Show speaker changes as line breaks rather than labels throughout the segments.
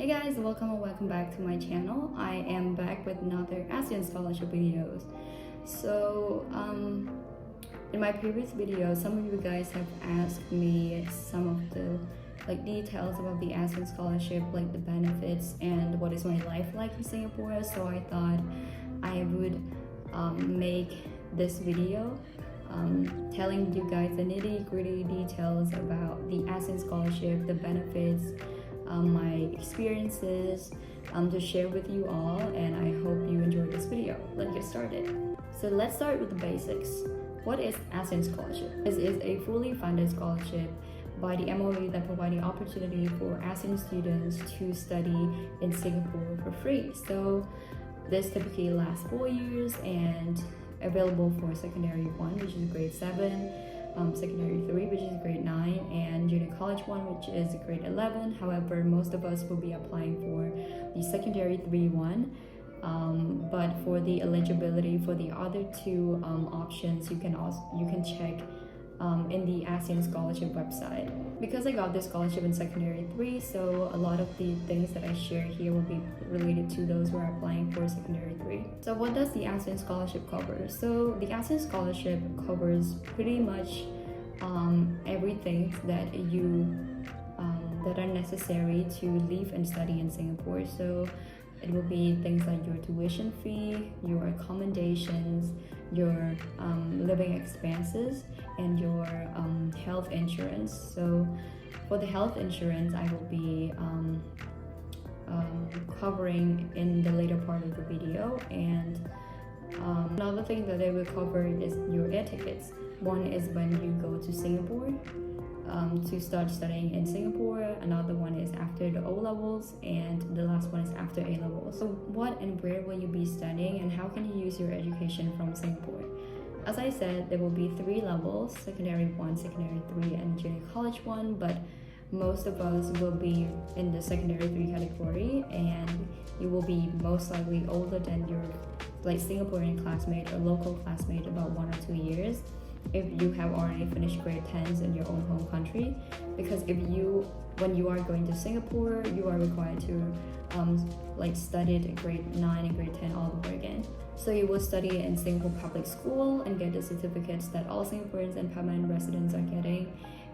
Hey guys, welcome back to my channel. I am back with another ASEAN Scholarship videos. So, in my previous video, some of you guys have asked me some of the details about the ASEAN Scholarship, like the benefits and what is my life like in Singapore. So I thought I would make this video telling you guys the nitty-gritty details about the ASEAN Scholarship, the benefits, my experiences to share with you all, and I hope you enjoyed this video. Let's get started. So let's start with the basics. What is ASEAN Scholarship? This is a fully funded scholarship by the MOE that provides the opportunity for ASEAN students to study in Singapore for free. So this typically lasts 4 years and available for secondary 1, which is grade 7, secondary 3, which is grade 9, and junior college 1, which is grade 11. However, most of us will be applying for the secondary 3 one, but for the eligibility for the other two options, you can check in the ASEAN Scholarship website. Because I got this scholarship in secondary 3, so a lot of the things that I share here will be related to those who are applying for secondary 3. So what does the ASEAN Scholarship cover? So the ASEAN Scholarship covers pretty much everything that that are necessary to live and study in Singapore. So it will be things like your tuition fee, your accommodations, your living expenses, and your health insurance. So for the health insurance, I will be covering in the later part of the video. And another thing that I will cover is your air tickets. One is when you go to Singapore to start studying in Singapore. Another one is after the O-levels, and the last one is after A-levels. So what and where will you be studying, and how can you use your education from Singapore? As I said, there will be 3 levels: secondary 1, secondary 3, and junior college 1, but most of us will be in the secondary 3 category, and you will be most likely older than your Singaporean classmate or local classmate about 1 or 2 years if you have already finished grade 10s in your own home country. Because when you are going to Singapore, you are required to study at grade 9 and grade 10 all over again. So you will study in Singapore public school and get the certificates that all Singaporeans and permanent residents are getting,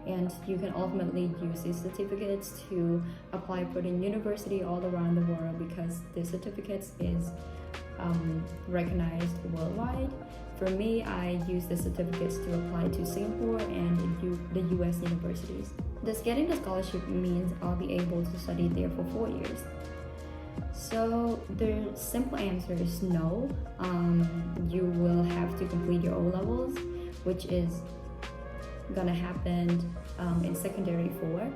and you can ultimately use these certificates to apply for the university all around the world, because the certificates is recognized worldwide. For me, I use the certificates to apply to Singapore and the US universities. Thus, getting the scholarship means I'll be able to study there for 4 years. So the simple answer is no. You will have to complete your O-levels, which is gonna happen in secondary 4.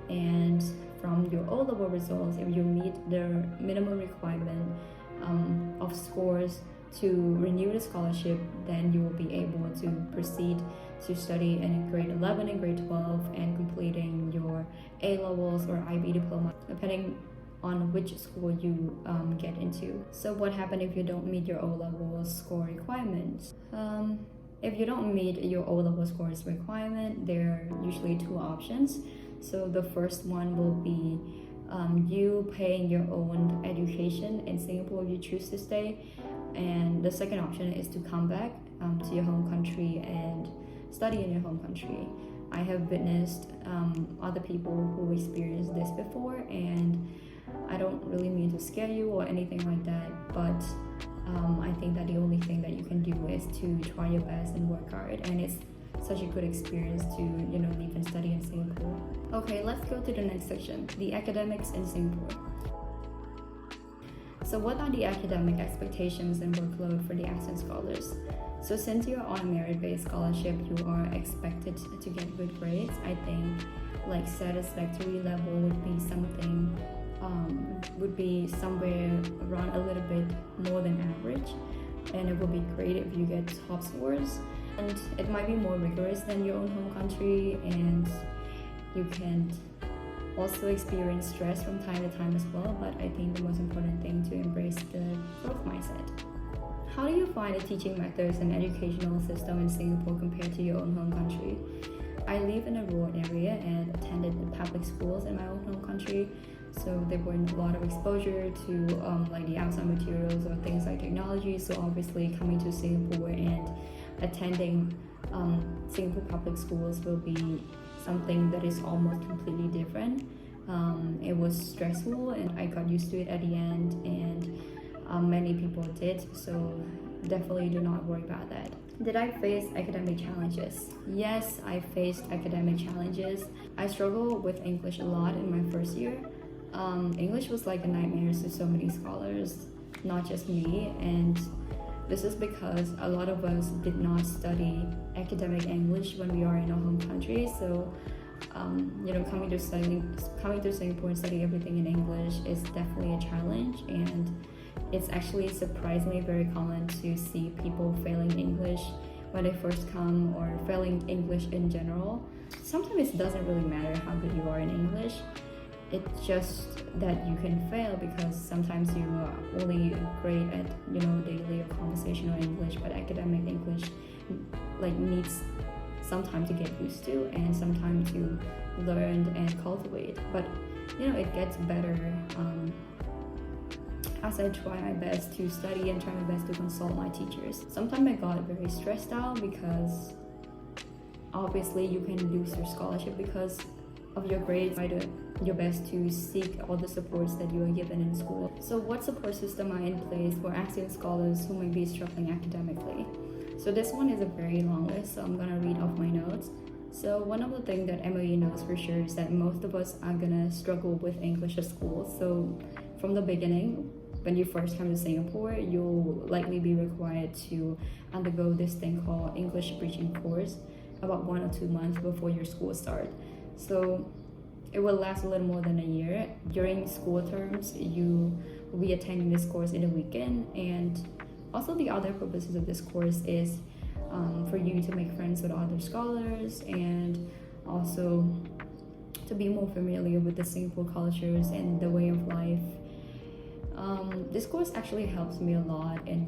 And from your O-level results, if you meet the minimum requirement of scores to renew the scholarship, then you will be able to proceed to study in grade 11 and grade 12 and completing your A-levels or IB diploma, depending on which school you get into. So what happens if you don't meet your O-level score requirements? If you don't meet your O-level scores requirement, there are usually 2 options. So the first one will be you paying your own education in Singapore if you choose to stay, and the second option is to come back to your home country and study in your home country. I have witnessed other people who experienced this before, and I don't really mean to scare you or anything like that, but I think that the only thing that you can do is to try your best and work hard, and it's such a good experience to live and study in Singapore. Okay, let's go to the next section, the academics in Singapore. So what are the academic expectations and workload for the ASEAN Scholars? So since you're on a merit-based scholarship, you are expected to get good grades. I think satisfactory level would be something would be somewhere around a little bit more than average, and it would be great if you get top scores. And it might be more rigorous than your own home country, and you can also experience stress from time to time as well, but I think the most important thing to embrace the growth mindset. How do you find the teaching methods and educational system in Singapore compared to your own home country? I live in a rural area and attended the public schools in my own home country, So they bring a lot of exposure to like the outside materials or things like technology. So obviously coming to Singapore and attending Singapore public schools will be something that is almost completely different. It was stressful and I got used to it at the end, and many people did, so definitely do not worry about that. Did I face academic challenges? Yes, I faced academic challenges. I struggled with English a lot in my first year. English was like a nightmare to so many scholars, not just me, and this is because a lot of us did not study academic English when we are in our home country. So, coming to Singapore and studying everything in English is definitely a challenge, and it's actually surprisingly very common to see people failing English when they first come, or failing English in general. Sometimes it doesn't really matter how good you are in English. It's just that you can fail because sometimes you are only great at daily or conversational English, but academic English needs some time to get used to and some time to learn and cultivate. But it gets better as I try my best to study and try my best to consult my teachers. Sometimes I got very stressed out because obviously you can lose your scholarship because of your grades. Try your best to seek all the supports that you are given in school. So what support system are in place for ASEAN scholars who may be struggling academically? So this one is a very long list, so I'm gonna read off my notes. So one of the things that MOE knows for sure is that most of us are gonna struggle with English at school. So from the beginning, when you first come to Singapore, you'll likely be required to undergo this thing called English bridging course about 1 or 2 months before your school start. So it will last a little more than a year. During school terms, you will be attending this course in the weekend, and also the other purposes of this course is for you to make friends with other scholars and also to be more familiar with the Singapore cultures and the way of life. This course actually helps me a lot in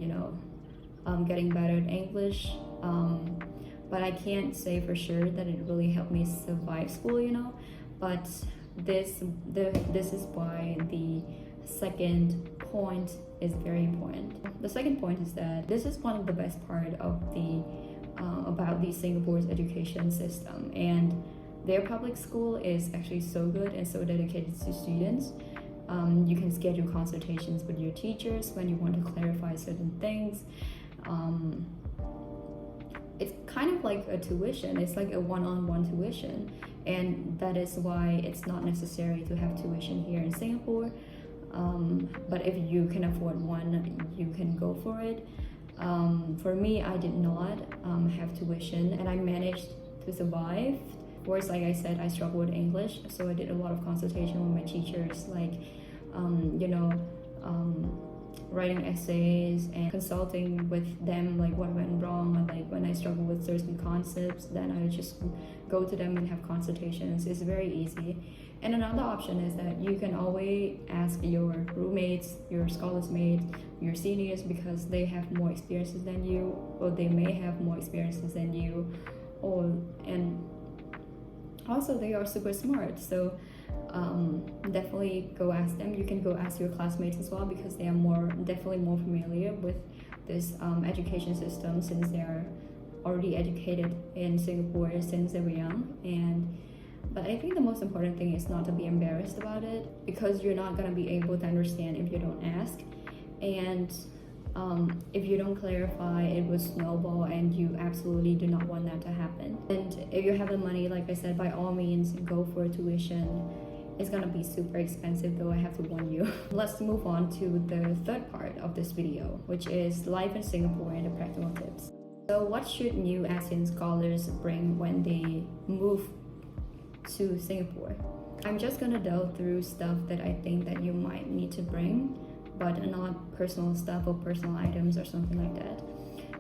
getting better at English, but I can't say for sure that it really helped me survive school, but this is why the second point is very important. The second point is that this is one of the best part of about the Singapore's education system, and their public school is actually so good and so dedicated to students. You can schedule consultations with your teachers when you want to clarify certain things. It's kind of like a tuition. It's like a one-on-one tuition, and that is why it's not necessary to have tuition here in Singapore. But if you can afford one, you can go for it. For me, I did not have tuition, and I managed to survive. Of course, like I said, I struggled with English, so I did a lot of consultation with my teachers, like writing essays and consulting with them, like what went wrong, and like when I struggle with certain concepts, then I just go to them and have consultations. It's very easy. And another option is that you can always ask your roommates, your scholars mates, your seniors, because they have more experiences than you, or they may have more experiences than you, and also they are super smart. So definitely go ask them. You can go ask your classmates as well, because they are definitely more familiar with this education system, since they are already educated in Singapore since they were young. But I think the most important thing is not to be embarrassed about it, because you're not going to be able to understand if you don't ask, and if you don't clarify, it will snowball, and you absolutely do not want that to happen. And if you have the money, like I said, by all means go for tuition. It's gonna be super expensive though, I have to warn you. Let's move on to the third part of this video, which is life in Singapore and the practical tips. So what should new ASEAN scholars bring when they move to Singapore? I'm just gonna delve through stuff that I think that you might need to bring, but not personal stuff or personal items or something like that.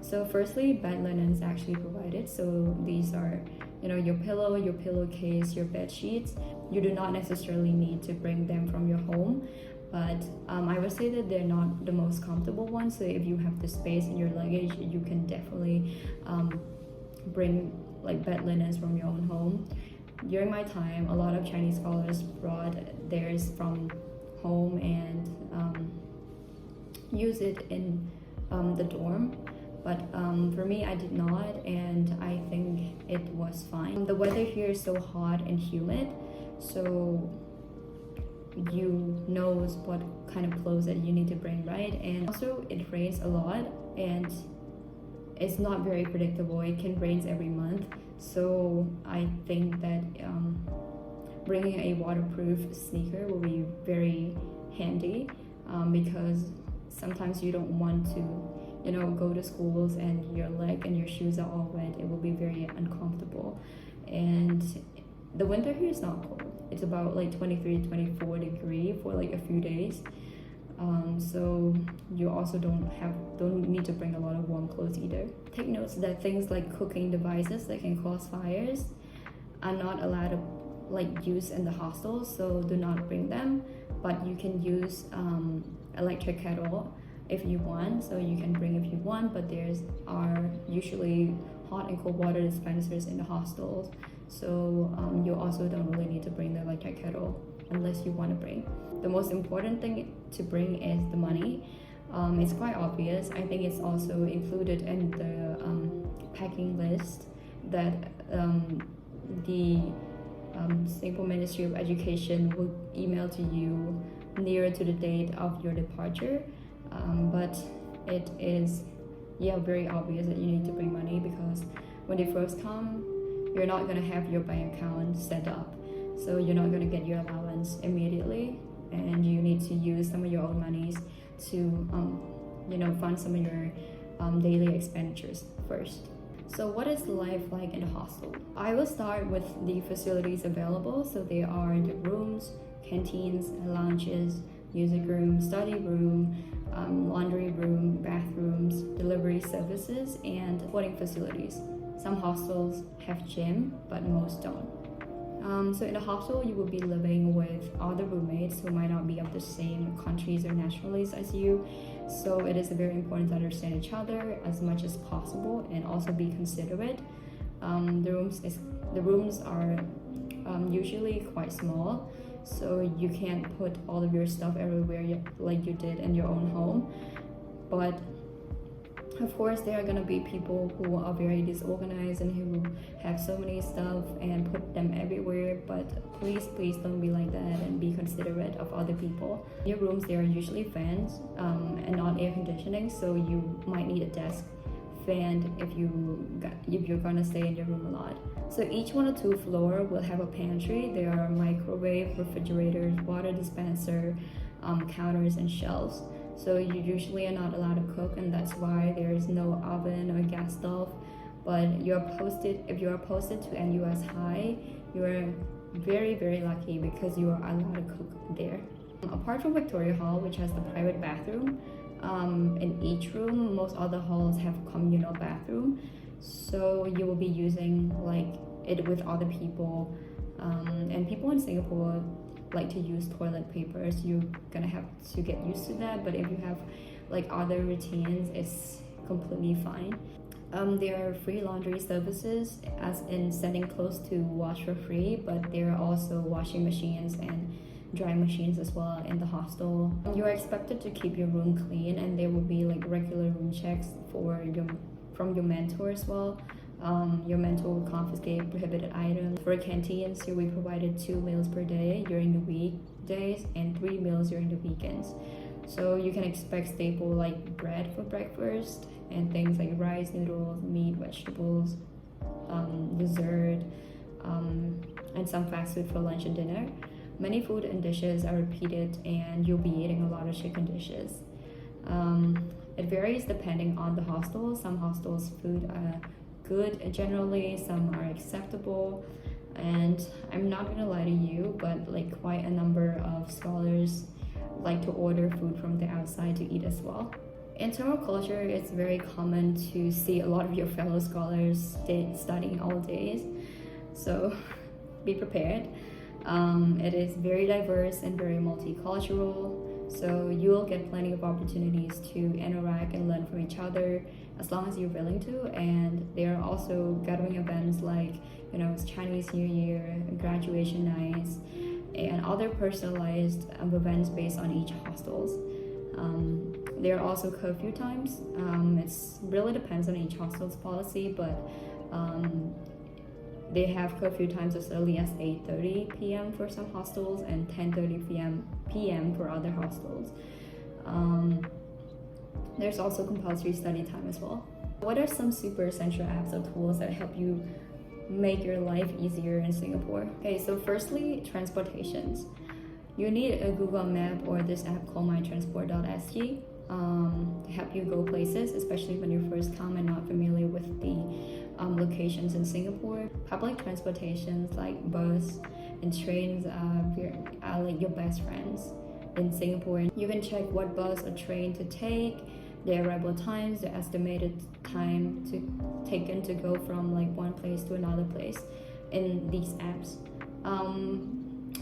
So firstly, bed linen is actually provided. So these are, your pillow, your pillowcase, your bed sheets. You do not necessarily need to bring them from your home, but I would say that they're not the most comfortable ones. So if you have the space in your luggage, you can definitely bring like bed linens from your own home. during my time, a lot of Chinese scholars brought theirs from home and use it in the dorm. But for me, I did not, and I think it was fine. The weather here is so hot and humid, so you knows what kind of clothes that you need to bring, right? And also it rains a lot and it's not very predictable. It can rain every month, so I think that bringing a waterproof sneaker will be very handy, because sometimes you don't want to go to schools and your leg and your shoes are all wet. It will be very uncomfortable. And the winter here is not cold. It's about like 23-24 degree for like a few days, so you also don't need to bring a lot of warm clothes either. Take notes that things like cooking devices that can cause fires are not allowed to use in the hostel, so do not bring them. But you can use electric kettle if you want, so you can bring if you want, but there's are usually hot and cold water dispensers in the hostels, so you also don't really need to bring the electric kettle unless you want to bring. The most important thing to bring is the money. It's quite obvious. I think it's also included in the packing list that the Singapore Ministry of Education will email to you nearer to the date of your departure. But it is very obvious that you need to bring money, because when they first come, you're not going to have your bank account set up, so you're not going to get your allowance immediately, and you need to use some of your own monies to fund some of your daily expenditures first. So what is life like in the hostel? I will start with the facilities available. So there are the rooms, canteens, lounges, music room, study room, laundry room, bathrooms, delivery services, and boarding facilities. Some hostels have gym, but most don't. So in the hostel, you will be living with other roommates who might not be of the same countries or nationalities as you. So it is very important to understand each other as much as possible and also be considerate. The rooms are usually quite small, so you can't put all of your stuff everywhere like you did in your own home. But of course, there are gonna be people who are very disorganized and who have so many stuff and put them everywhere. But please don't be like that, and be considerate of other people. In your rooms, there are usually fans and not air conditioning, so you might need a desk fan if you're gonna stay in your room a lot. So each 1 or 2 floor will have a pantry. There are microwave, refrigerators, water dispenser, counters, and shelves. So you usually are not allowed to cook, and that's why there is no oven or gas stove. But if you are posted to NUS High, you are very, very lucky because you are allowed to cook there. Apart from Victoria Hall, which has the private bathroom, in each room, most other halls have communal bathroom. So you will be using it with other people, and people in Singapore like to use toilet papers. You're gonna have to get used to that, but if you have other routines, it's completely fine. There are free laundry services, as in sending clothes to wash for free, but there are also washing machines and drying machines as well in the hostel. You are expected to keep your room clean, and there will be regular room checks from your mentor as well. Your mentor will confiscate prohibited items. For canteens, you'll be provided 2 meals per day during the weekdays and 3 meals during the weekends. So you can expect staple like bread for breakfast and things like rice, noodles, meat, vegetables, dessert, and some fast food for lunch and dinner. Many food and dishes are repeated, and you'll be eating a lot of chicken dishes. It varies depending on the hostel. Some hostels' food are good generally, some are acceptable, and I'm not gonna lie to you, but quite a number of scholars like to order food from the outside to eat as well. In terms of culture, it's very common to see a lot of your fellow scholars studying all days, so be prepared. It is very diverse and very multicultural. So you will get plenty of opportunities to interact and learn from each other as long as you're willing to. And there are also gathering events like, Chinese New Year, graduation nights, and other personalized events based on each hostels. There are also curfew times. It really depends on each hostel's policy, but they have curfew times as early as 8:30 p.m. for some hostels and 10:30 p.m. for other hostels. There's also compulsory study time as well. What are some super essential apps or tools that help you make your life easier in Singapore? Okay, so firstly, transportations. You need a Google map or this app called mytransport.sg to help you go places, especially when you first come and not familiar with the locations in Singapore. Public transportations like bus and trains are like your best friends in Singapore. You can check what bus or train to take, the arrival times, the estimated time taken to go from like one place to another place in these apps.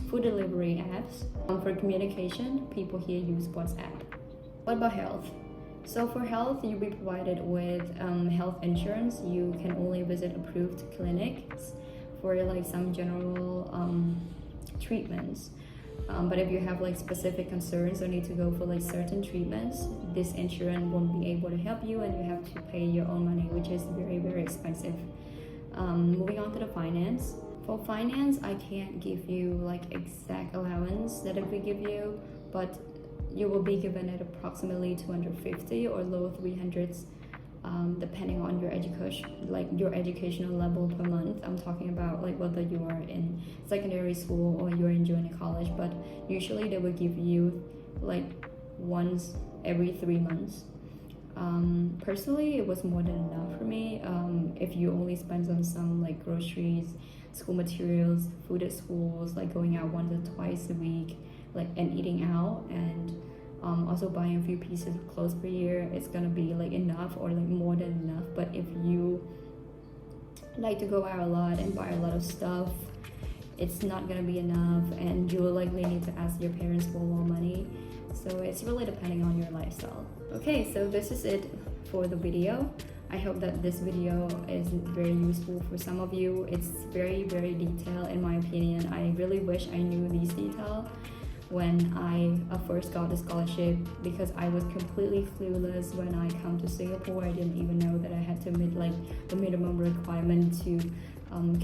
Food delivery apps. For communication, people here use WhatsApp. What about health? So for health, you'll be provided with health insurance. You can only visit approved clinics for like some general treatments. But if you have like specific concerns or need to go for like certain treatments, this insurance won't be able to help you, and you have to pay your own money, which is very, very expensive. Moving on to the finance. For finance, I can't give you like exact allowance that it will give you, but you will be given at approximately 250 or low 300s, depending on your educational level per month. I'm talking about like whether you are in secondary school or you're in junior college, but usually they will give you like once every 3 months. Personally, it was more than enough for me. If you only spend on some like groceries, school materials, food at schools, like going out once or twice a week, like and eating out, and also buying a few pieces of clothes per year, it's gonna be like enough or like more than enough. But if you like to go out a lot and buy a lot of stuff, it's not gonna be enough, and you will likely need to ask your parents for more money. So it's really depending on your lifestyle. Okay, so this is it for the video. I hope that this video is very useful for some of you. It's very, very detailed in my opinion. I really wish I knew these details when I first got the scholarship, because I was completely clueless when I come to Singapore. I didn't even know that I had to meet like the minimum requirement to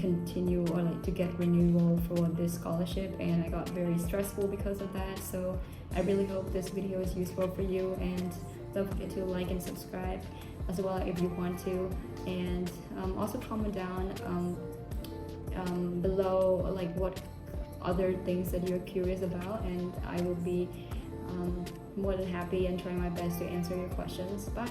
continue or like to get renewal for this scholarship, and I got very stressful because of that. So I really hope this video is useful for you, and don't forget to like and subscribe as well if you want to, and also comment down below like what other things that you're curious about, and I will be more than happy and try my best to answer your questions. Bye.